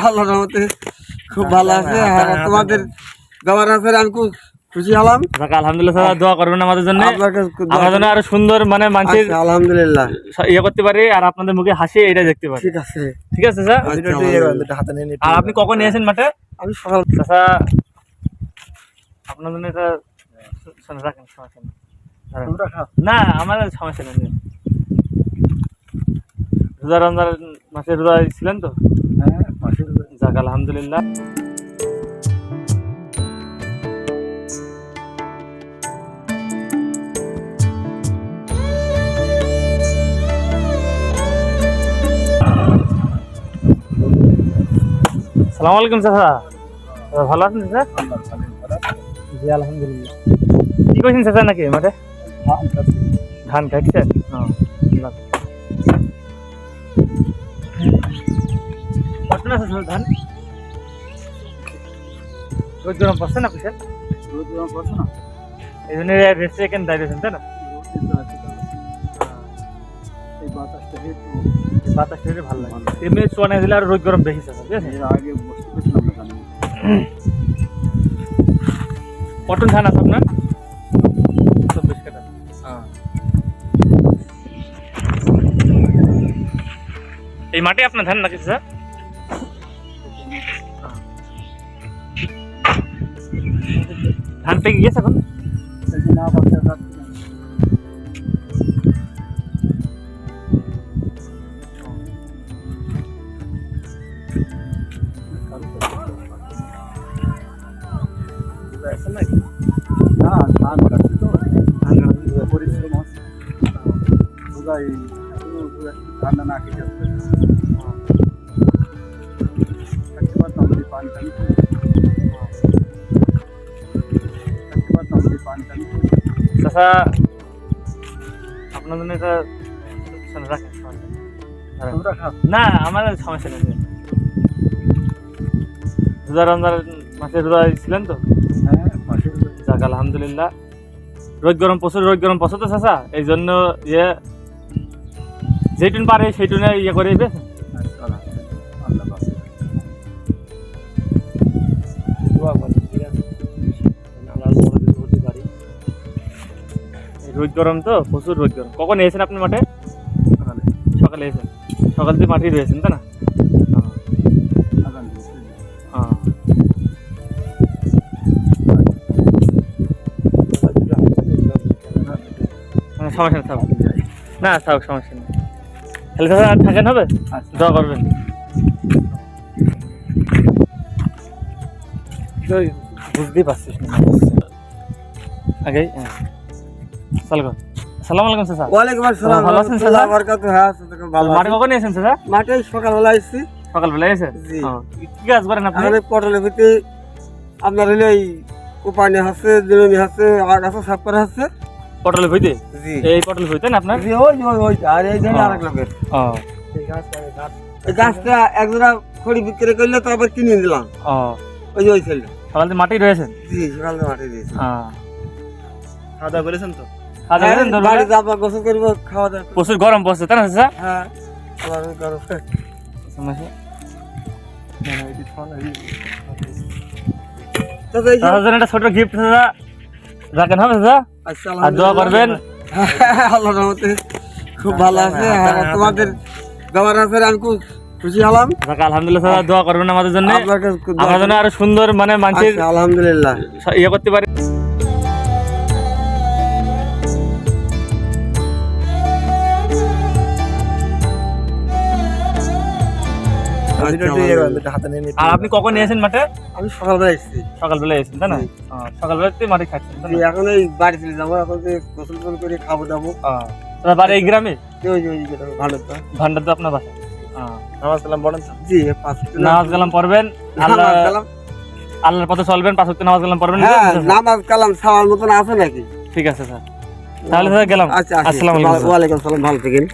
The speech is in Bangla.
আল্লাহর রহমতে খুব ভালো আছে। আর তোমাদের ব্যবহার আছে আমি খুব খুশি হলাম। আলহামদুলিল্লাহ স্যার, দোয়া করবেন আমাদের জন্য, আমাদের জন্য আরো সুন্দর মানে মানুষের আলহামদুলিল্লাহ ইয়ে করতে পারি আর আপনাদের মুখে হাসি এটা দেখতে পারি। ঠিক আছে, ঠিক আছে স্যার। আর আপনি কখন নিয়েছেন মাঠে? আমি সকাল। চাচা আপনার জন্য এটা রাখেন, সমস্যা নেই। না আমার সমস্যা নেই। রোজা রমজান মাসে রোজা ছিলেন তো? যাক আলহামদুলিল্লাহ। সালাম আলাইকুম চাচা, ভালো আছেন স্যার? জি আলহামদুলিল্লাহ। কি করছেন চাচা নাকি মাঠে? ধান কাটছেন? কত আছে ধান? রোদ গরম পড়ছে না পিছনে? রোদ গরম পড়ছে না, এই জন্য রেস্ট এখানে দাঁড়িয়েছেন তাই না? এই বাতাসটা বাতাসটা ভালো লাগে। এমনি চোয়ানে দিলে আর রোদ গরম বেশি থাকে। আগে বসতে পেরেছিলাম না। কটন ধান আছে আপনার? 24 কাটা। এই মাঠে আপনার ধান নাকি স্যার? ধান পেকে গেছে এখন? ঠান্ডা না খেতে চাচা আপনার জন্য এটা রাখেন, না আমার সমস্যা নেই। রোজা রমজান মাসে রোজা ছিলেন তো? যাক আলহামদুলিল্লাহ। রোদ গরম প্রচুর, রোদ গরম প্রচুর তো চাচা, এই জন্য ইয়ে যেটুন পারে সেইটুনে ইয়ে করে দিবে। রোদ গরম তো প্রচুর, রোদ গরম। কখন এসেছেন আপনি মাঠে? সকালে এসেছেন, সকাল থেকে মাঠেই রয়েছেন তাই না? সমস্যা নেই, থাকুক না, থাকুক সমস্যা নেই। তাহলে দাদা আর থাকেন, হবে দোয়া করবেন। বুঝতেই পারছিস না আগে। সালাম আলাইকুম চাচা। ওয়ালাইকুম আসসালাম। ভালো আছেন চাচা? মাঠে কখন এসেছেন চাচা? মাঠে সকালবেলা এসেছি। সকালবেলা এসেছেন? কি কাজ করেন আপনি? পটলের ভিতরে আপনার হলে এই কোপানি আছে, জমি আছে, আগাছা সাফ করা আছে। পটলের ভইতে? এই পটল ভইতে না আপনার? আর এই জায়গায় আরেক লোকের। এই গাছটা একজোড়া খড়ি বিক্রি করলে তো আবার কিনে দিলাম। ওই যে ওই ছেলে সকাল থেকে মাঠেই রয়েছেন? জি, সকাল থেকে মাঠে দিয়েছি। খাওয়া দাওয়া করেছেন তো? বাড়িতে আবার গোসল করবো, খাওয়া দাওয়া। প্রচুর গরম পড়ছে তাই না চাচা? হ্যাঁ, একটা ছোট গিফট চাচা রাখেন, হবে চাচা? আর দোয়া করবেন। আল্লাহর রহমতে খুব ভালো আছে। আর তোমাদের ব্যবহার আছে আমি খুব খুশি হলাম। আলহামদুলিল্লাহ স্যার, দোয়া করবেন আমাদের জন্য, আমাদের জন্য আরো সুন্দর মানে মানুষের আলহামদুলিল্লাহ ইয়ে করতে পারি। আর আপনি কখন এসেছেন মাঠে? আমি সকালবেলা এসেছি। সকালবেলা এসেছেন তাই না? সকালবেলাতে মাঠে খাচ্ছেন? এখন এই বাড়ি চলে যাবো, এখন গোসল টোসল করে খাবো দাবো। বাড়ি এই গ্রামে? ভান্ডার তো আপনার বাসা? নামাজ কালাম পড়েন? জি, নামাজ কালাম পড়বেন, আল্লাহর পথে চলবেন, 5 ওয়াক্ত নামাজ কালাম পড়বেন। নামাজ কালাম ছাড়ার মতন আছে নাকি? ঠিক আছে স্যার, তাহলে স্যার গেলাম। আচ্ছা, আসসালামু আলাইকুম। ওয়ালাইকুম আসসালাম, ভালো থাকেন।